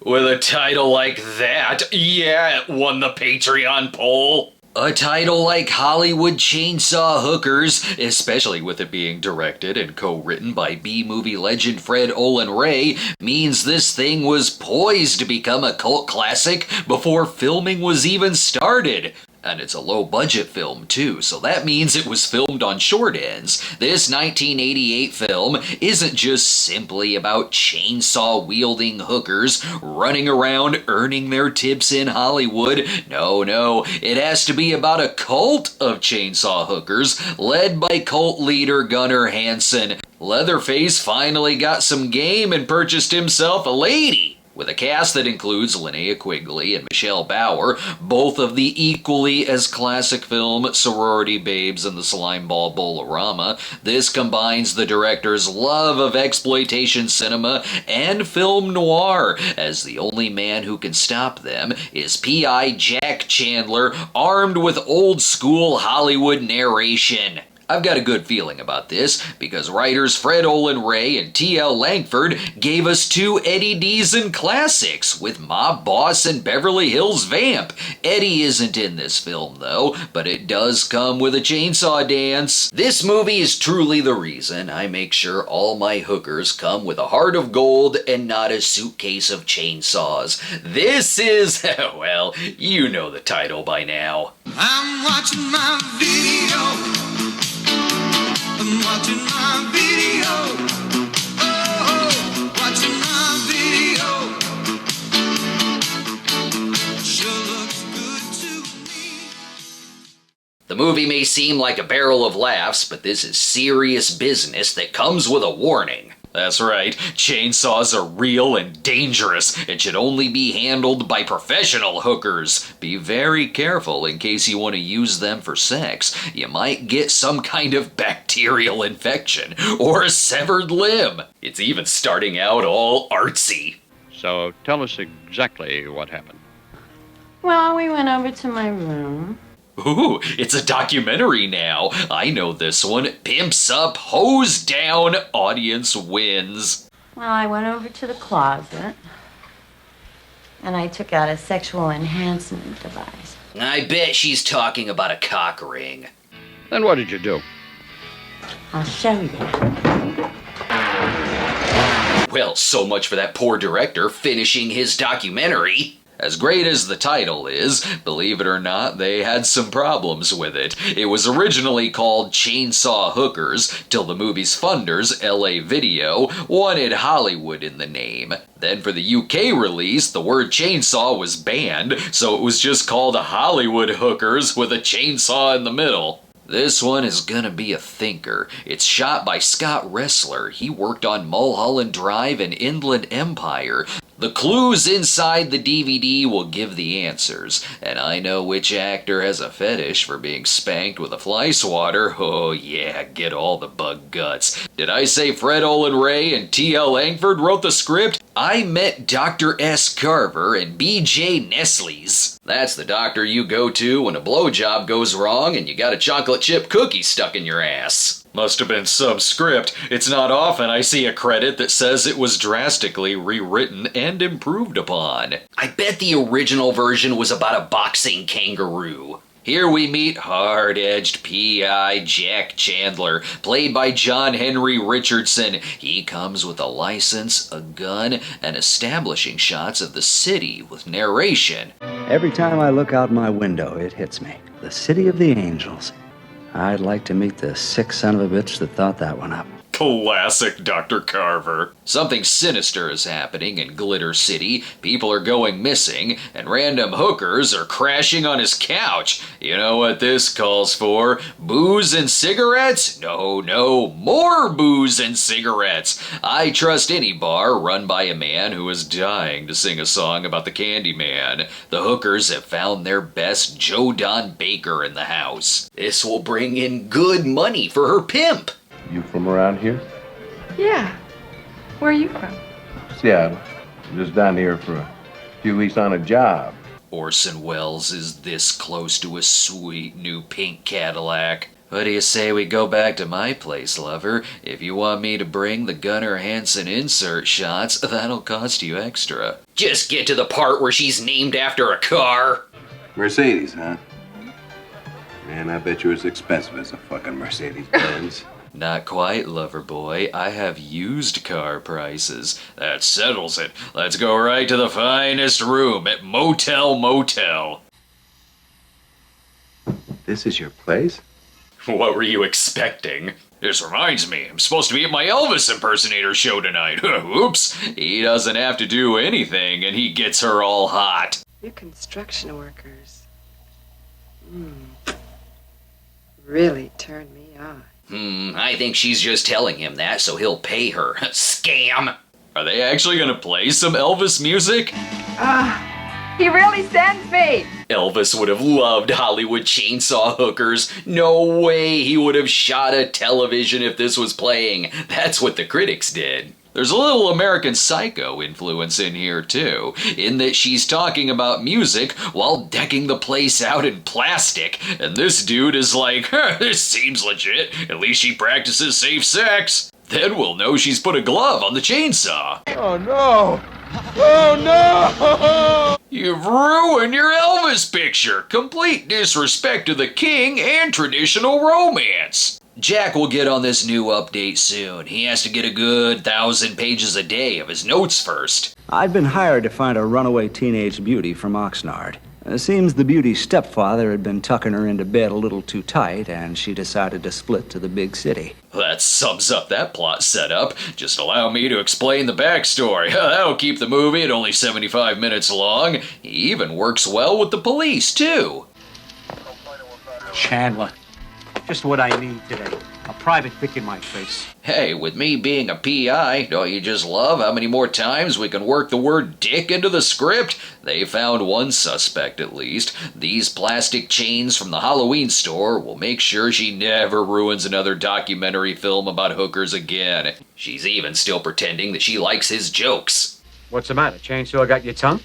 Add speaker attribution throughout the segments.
Speaker 1: With a title like that, yeah, it won the Patreon poll. A title like Hollywood Chainsaw Hookers, especially with it being directed and co-written by B-movie legend Fred Olen Ray, means this thing was poised to become a cult classic before filming was even started. And it's a low-budget film, too, so that means it was filmed on short ends. This 1988 film isn't just simply about chainsaw-wielding hookers running around earning their tips in Hollywood. No, it has to be about a cult of chainsaw hookers led by cult leader Gunnar Hansen. Leatherface finally got some game and purchased himself a lady. With a cast that includes Linnea Quigley and Michelle Bauer, both of the equally as classic film sorority babes in the Slimeball Bolorama, this combines the director's love of exploitation cinema and film noir, as the only man who can stop them is P.I. Jack Chandler, armed with old-school Hollywood narration. I've got a good feeling about this, because writers Fred Olen Ray and T.L. Langford gave us two Eddie Deason classics with Mob Boss and Beverly Hills Vamp. Eddie isn't in this film, though, but it does come with a chainsaw dance. This movie is truly the reason I make sure all my hookers come with a heart of gold and not a suitcase of chainsaws. This is, well, you know the title by now.
Speaker 2: I'm watching my video. I'm watching my video. Oh, watching my video. Sure looks good to me.
Speaker 1: The movie may seem like a barrel of laughs, but this is serious business that comes with a warning. That's right, chainsaws are real and dangerous and should only be handled by professional hookers. Be very careful in case you want to use them for sex. You might get some kind of bacterial infection or a severed limb. It's even starting out all artsy.
Speaker 3: So tell us exactly what happened.
Speaker 4: Well, we went over to my room.
Speaker 1: Ooh, it's a documentary now. I know this one. Pimps up, hose down, audience wins.
Speaker 4: Well, I went over to the closet, and I took out a sexual enhancement device.
Speaker 1: I bet she's talking about a cock ring.
Speaker 3: Then what did you do?
Speaker 4: I'll show you.
Speaker 1: Well, so much for that poor director finishing his documentary. As great as the title is, believe it or not, they had some problems with it. It was originally called Chainsaw Hookers, till the movie's funders, LA Video, wanted Hollywood in the name. Then for the UK release, the word chainsaw was banned, so it was just called Hollywood Hookers with a chainsaw in the middle. This one is gonna be a thinker. It's shot by Scott Ressler. He worked on Mulholland Drive and Inland Empire. The clues inside the DVD will give the answers, and I know which actor has a fetish for being spanked with a fly swatter. Oh yeah, get all the bug guts. Did I say Fred Olen Ray and T.L. Langford wrote the script? I met Dr. S. Carver and B.J. Nestle's. That's the doctor you go to when a blowjob goes wrong and you got a chocolate chip cookie stuck in your ass. Must have been some script. It's not often I see a credit that says it was drastically rewritten and improved upon. I bet the original version was about a boxing kangaroo. Here we meet hard-edged P.I. Jack Chandler, played by John Henry Richardson. He comes with a license, a gun, and establishing shots of the city with narration.
Speaker 5: Every time I look out my window, it hits me. The city of the angels. I'd like to meet the sick son of a bitch that thought that one up.
Speaker 1: Classic Dr. Carver. Something sinister is happening in Glitter City. People are going missing, and random hookers are crashing on his couch. You know what this calls for? Booze and cigarettes? No, more booze and cigarettes. I trust any bar run by a man who is dying to sing a song about the Candyman. The hookers have found their best Joe Don Baker in the house. This will bring in good money for her pimp.
Speaker 6: You from around here?
Speaker 4: Yeah. Where are you from?
Speaker 6: Seattle. Just down here for a few weeks on a job.
Speaker 1: Orson Welles is this close to a sweet new pink Cadillac. What do you say we go back to my place, lover? If you want me to bring the Gunnar Hansen insert shots, that'll cost you extra. Just get to the part where she's named after a car.
Speaker 6: Mercedes, huh? Man, I bet you it's expensive as a fucking Mercedes-Benz.
Speaker 1: Not quite, lover boy. I have used car prices. That settles it. Let's go right to the finest room at Motel.
Speaker 6: This is your place?
Speaker 1: What were you expecting? This reminds me, I'm supposed to be at my Elvis impersonator show tonight. Oops, he doesn't have to do anything and he gets her all hot.
Speaker 7: You construction workers. Really turned me on.
Speaker 1: I think she's just telling him that so he'll pay her. Scam! Are they actually gonna play some Elvis music?
Speaker 7: He really sends me!
Speaker 1: Elvis would have loved Hollywood Chainsaw Hookers. No way he would have shot a television if this was playing. That's what the critics did. There's a little American Psycho influence in here too, in that she's talking about music while decking the place out in plastic, and this dude is like, this seems legit, at least she practices safe sex. Then we'll know she's put a glove on the chainsaw.
Speaker 6: Oh no! Oh no!
Speaker 1: You've ruined your Elvis picture! Complete disrespect to the king and traditional romance! Jack will get on this new update soon. He has to get a good 1,000 pages a day of his notes first.
Speaker 5: I'd been hired to find a runaway teenage beauty from Oxnard. It seems the beauty's stepfather had been tucking her into bed a little too tight, and she decided to split to the big city.
Speaker 1: That sums up that plot setup. Just allow me to explain the backstory. That'll keep the movie at only 75 minutes long. He even works well with the police, too.
Speaker 8: Chandler. Just what I need today. A private pick in my face.
Speaker 1: Hey, with me being a PI, don't you just love how many more times we can work the word dick into the script? They found one suspect at least. These plastic chains from the Halloween store will make sure she never ruins another documentary film about hookers again. She's even still pretending that she likes his jokes.
Speaker 8: What's the matter? Chainsaw got your tongue?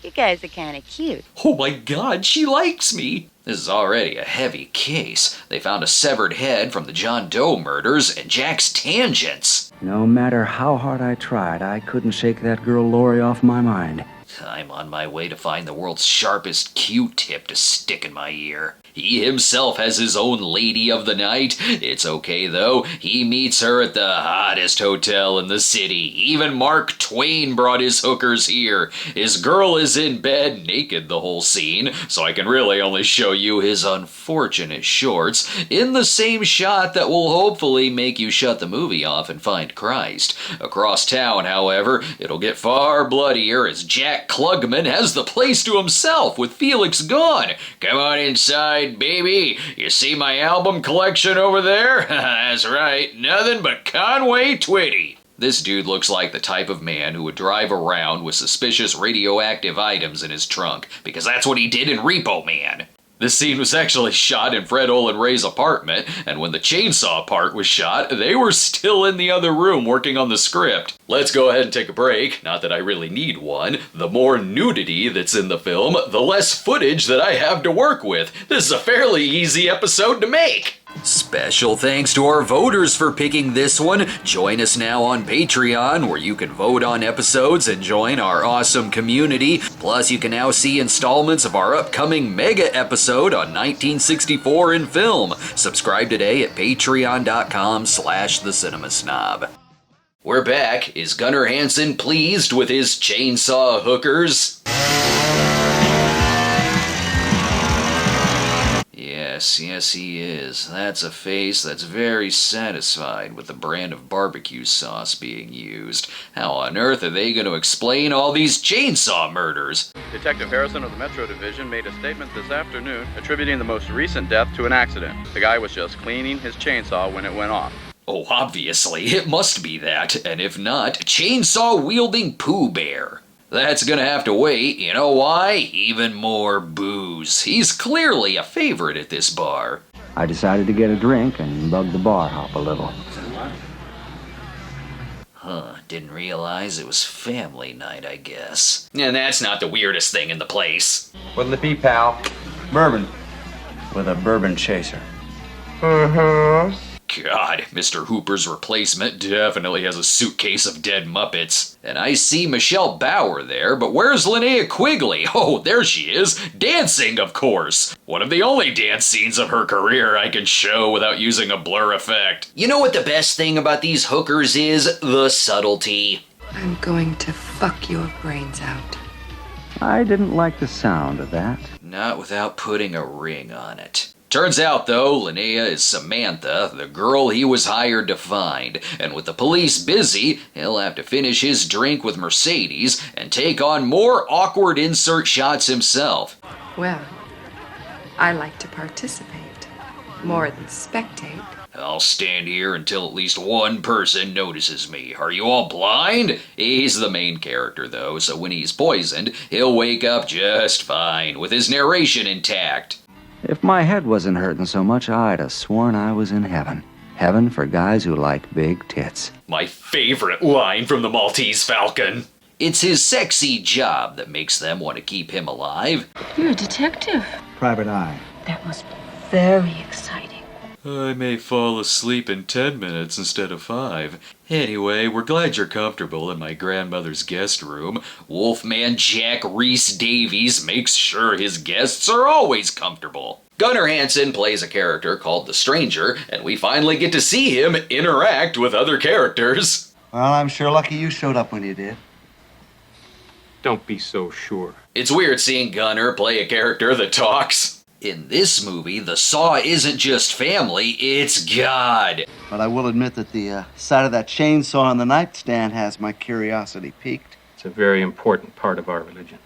Speaker 4: You guys are kind of cute.
Speaker 1: Oh my god, she likes me! This is already a heavy case. They found a severed head from the John Doe murders and Jack's tangents.
Speaker 5: No matter how hard I tried, I couldn't shake that girl Lori off my mind.
Speaker 1: I'm on my way to find the world's sharpest Q-tip to stick in my ear. He himself has his own lady of the night. It's okay, though. He meets her at the hottest hotel in the city. Even Mark Twain brought his hookers here. His girl is in bed naked the whole scene, so I can really only show you his unfortunate shorts in the same shot that will hopefully make you shut the movie off and find Christ. Across town, however, it'll get far bloodier as Jack Klugman has the place to himself with Felix gone. Come on inside, baby. You see my album collection over there? That's right, nothing but Conway Twitty. This dude looks like the type of man who would drive around with suspicious radioactive items in his trunk, because that's what he did in Repo Man. This scene was actually shot in Fred Olen Ray's apartment, and when the chainsaw part was shot, they were still in the other room working on the script. Let's go ahead and take a break. Not that I really need one. The more nudity that's in the film, the less footage that I have to work with. This is a fairly easy episode to make. Special thanks to our voters for picking this one. Join us now on Patreon, where you can vote on episodes and join our awesome community. Plus, you can now see installments of our upcoming mega episode on 1964 in film. Subscribe today at patreon.com/The Cinema Snob. We're back. Is Gunnar Hansen pleased with his chainsaw hookers? Yes, he is. That's a face that's very satisfied with the brand of barbecue sauce being used. How on earth are they going to explain all these chainsaw murders?
Speaker 9: Detective Harrison of the Metro Division made a statement this afternoon attributing the most recent death to an accident. The guy was just cleaning his chainsaw when it went off.
Speaker 1: Oh, obviously, it must be that. And if not, chainsaw-wielding Pooh Bear. That's gonna have to wait. You know why? Even more booze. He's clearly a favorite at this bar.
Speaker 5: I decided to get a drink and bug the bar hop a little.
Speaker 1: Didn't realize it was family night, I guess. And that's not the weirdest thing in the place.
Speaker 6: What'll it be, pal? Bourbon.
Speaker 5: With a bourbon chaser.
Speaker 1: God, Mr. Hooper's replacement definitely has a suitcase of dead Muppets. And I see Michelle Bauer there, but where's Linnea Quigley? Oh, there she is, dancing, of course. One of the only dance scenes of her career I can show without using a blur effect. You know what the best thing about these hookers is? The subtlety.
Speaker 7: I'm going to fuck your brains out.
Speaker 5: I didn't like the sound of that.
Speaker 1: Not without putting a ring on it. Turns out, though, Linnea is Samantha, the girl he was hired to find, and with the police busy, he'll have to finish his drink with Mercedes and take on more awkward insert shots himself.
Speaker 7: Well, I like to participate more than spectate.
Speaker 1: I'll stand here until at least one person notices me. Are you all blind? He's the main character, though, so when he's poisoned, he'll wake up just fine, with his narration intact.
Speaker 5: If my head wasn't hurting so much, I'd have sworn I was in heaven. Heaven for guys who like big tits.
Speaker 1: My favorite line from the Maltese Falcon. It's his sexy job that makes them want to keep him alive.
Speaker 4: You're a detective.
Speaker 5: Private eye.
Speaker 4: That must be very exciting.
Speaker 1: I may fall asleep in 10 minutes instead of 5. Anyway, we're glad you're comfortable in my grandmother's guest room. Wolfman Jack Rhys Davies makes sure his guests are always comfortable. Gunnar Hansen plays a character called the Stranger, and we finally get to see him interact with other characters.
Speaker 10: Well, I'm sure lucky you showed up when you did.
Speaker 8: Don't be so sure.
Speaker 1: It's weird seeing Gunnar play a character that talks. In this movie, the Saw isn't just family, it's God.
Speaker 10: But I will admit that the sight of that chainsaw on the nightstand has my curiosity piqued.
Speaker 8: It's a very important part of our religion.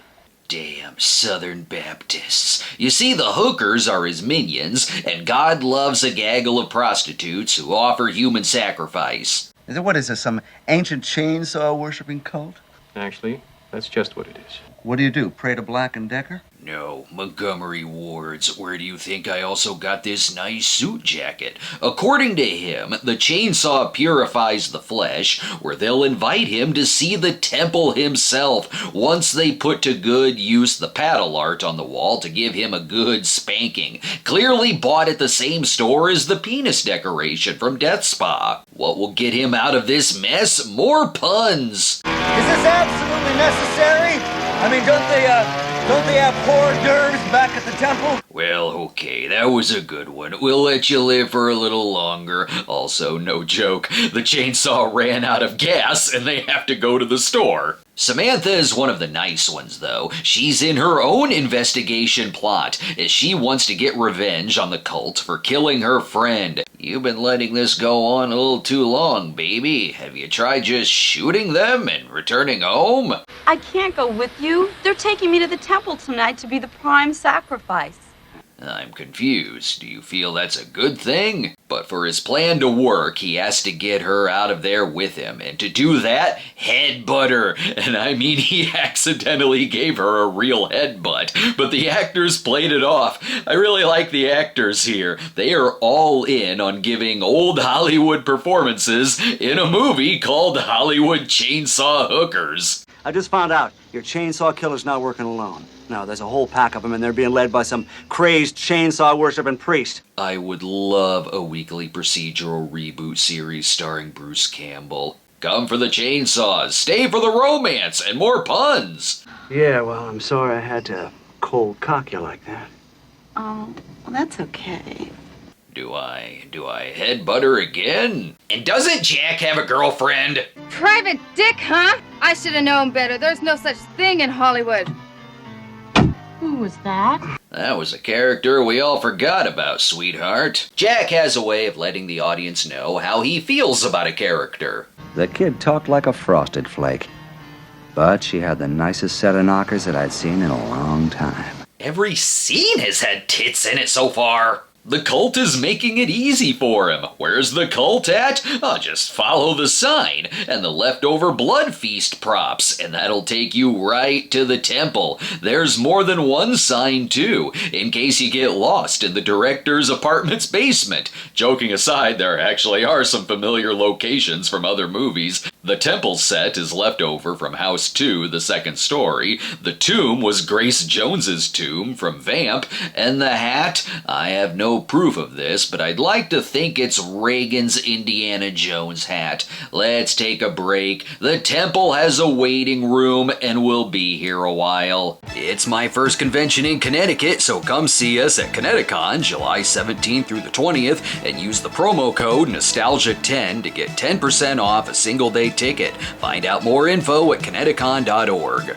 Speaker 1: Damn Southern Baptists. You see, the hookers are his minions, and God loves a gaggle of prostitutes who offer human sacrifice.
Speaker 10: What is this, some ancient chainsaw worshipping cult?
Speaker 8: Actually, that's just what it is.
Speaker 10: What do? Pray to Black and Decker?
Speaker 1: No, Montgomery Ward's. Where do you think I also got this nice suit jacket? According to him, the chainsaw purifies the flesh, where they'll invite him to see the temple himself, once they put to good use the paddle art on the wall to give him a good spanking. Clearly bought at the same store as the penis decoration from Death Spa. What will get him out of this mess? More puns!
Speaker 10: Is this absolutely necessary? I mean, don't they have hors d'oeuvres back at the temple?
Speaker 1: Well, okay, that was a good one. We'll let you live for a little longer. Also, no joke, the chainsaw ran out of gas and they have to go to the store. Samantha is one of the nice ones, though. She's in her own investigation plot, as she wants to get revenge on the cult for killing her friend. You've been letting this go on a little too long, baby. Have you tried just shooting them and returning home?
Speaker 11: I can't go with you. They're taking me to the temple tonight to be the prime sacrifice.
Speaker 1: I'm confused. Do you feel that's a good thing? But for his plan to work, he has to get her out of there with him. And to do that, headbutt her. And I mean, he accidentally gave her a real headbutt. But the actors played it off. I really like the actors here. They are all in on giving old Hollywood performances in a movie called Hollywood Chainsaw Hookers.
Speaker 5: I just found out your chainsaw killer's not working alone. No, there's a whole pack of them, and they're being led by some crazed chainsaw-worshipping priest.
Speaker 1: I would love a weekly procedural reboot series starring Bruce Campbell. Come for the chainsaws, stay for the romance, and more puns!
Speaker 5: Yeah, well, I'm sorry I had to cold cock you like that.
Speaker 11: Oh, well, that's okay.
Speaker 1: Do I headbutt her again? And doesn't Jack have a girlfriend?
Speaker 12: Private dick, huh? I should have known better. There's no such thing in Hollywood.
Speaker 4: Who was that?
Speaker 1: That was a character we all forgot about, sweetheart. Jack has a way of letting the audience know how he feels about a character.
Speaker 5: The kid talked like a frosted flake. But she had the nicest set of knockers that I'd seen in a long time.
Speaker 1: Every scene has had tits in it so far. The cult is making it easy for him. Where's the cult at? I'll just follow the sign and the leftover blood feast props, and that'll take you right to the temple. There's more than one sign, too, in case you get lost in the director's apartment's basement. Joking aside, there actually are some familiar locations from other movies. The temple set is left over from House 2, the second story. The tomb was Grace Jones's tomb from Vamp. And the hat? I have no proof of this, but I'd like to think it's Reagan's Indiana Jones hat. Let's take a break. The temple has a waiting room and will be here a while. It's my first convention in Connecticut, so come see us at Connecticon July 17th through the 20th and use the promo code Nostalgia10 to get 10% off a single day ticket. Find out more info at Connecticon.org.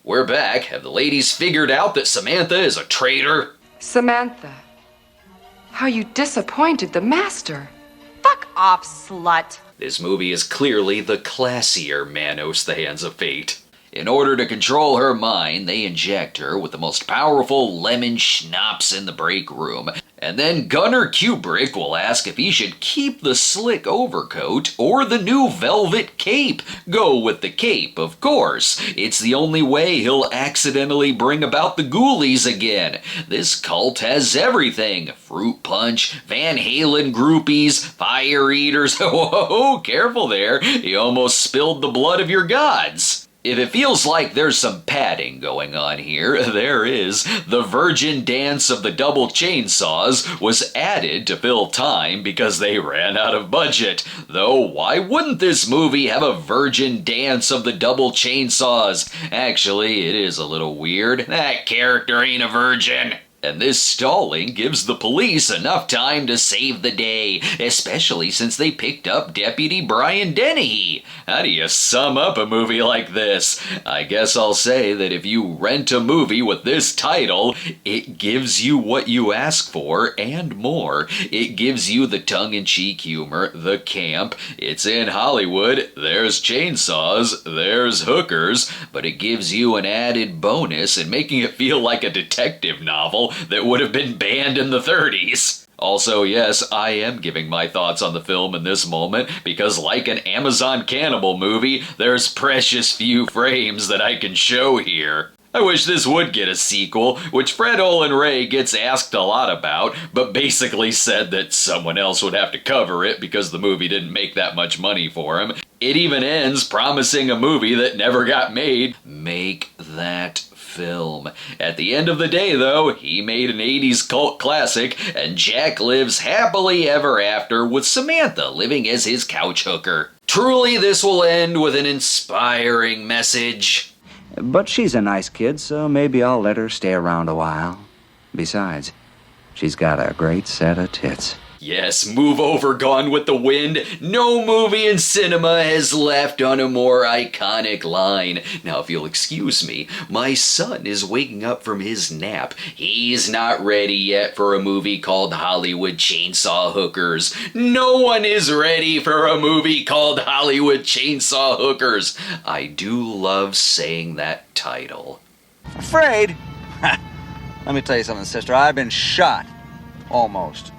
Speaker 1: We're back. Have the ladies figured out that Samantha is a traitor?
Speaker 7: Samantha, how you disappointed the master.
Speaker 4: Fuck off, slut.
Speaker 1: This movie is clearly the classier Manos the Hands of Fate. In order to control her mind, they inject her with the most powerful lemon schnapps in the break room. And then Gunnar Kubrick will ask if he should keep the slick overcoat or the new velvet cape. Go with the cape, of course. It's the only way he'll accidentally bring about the ghoulies again. This cult has everything. Fruit punch, Van Halen groupies, fire eaters. Whoa, careful there. You almost spilled the blood of your gods. If it feels like there's some padding going on here, there is. The Virgin Dance of the Double Chainsaws was added to fill time because they ran out of budget. Though, why wouldn't this movie have a Virgin Dance of the Double Chainsaws? Actually, it is a little weird. That character ain't a virgin. And this stalling gives the police enough time to save the day, especially since they picked up Deputy Brian Dennehy. How do you sum up a movie like this? I guess I'll say that if you rent a movie with this title, it gives you what you ask for and more. It gives you the tongue-in-cheek humor, the camp. It's in Hollywood. There's chainsaws. There's hookers. But it gives you an added bonus in making it feel like a detective novel that would have been banned in the 30s. Also, yes, I am giving my thoughts on the film in this moment because like an Amazon cannibal movie, there's precious few frames that I can show here. I wish this would get a sequel, which Fred Olen Ray gets asked a lot about, but basically said that someone else would have to cover it because the movie didn't make that much money for him. It even ends promising a movie that never got made. Make that film. At the end of the day, though, he made an 80s cult classic, and Jack lives happily ever after with Samantha living as his couch hooker. Truly, this will end with an inspiring message.
Speaker 5: But she's a nice kid, so maybe I'll let her stay around a while. Besides, she's got a great set of tits.
Speaker 1: Yes, move over, Gone with the Wind. No movie in cinema has left on a more iconic line. Now, if you'll excuse me, my son is waking up from his nap. He's not ready yet for a movie called Hollywood Chainsaw Hookers. No one is ready for a movie called Hollywood Chainsaw Hookers. I do love saying that title.
Speaker 10: Afraid? Let me tell you something, sister. I've been shot. Almost.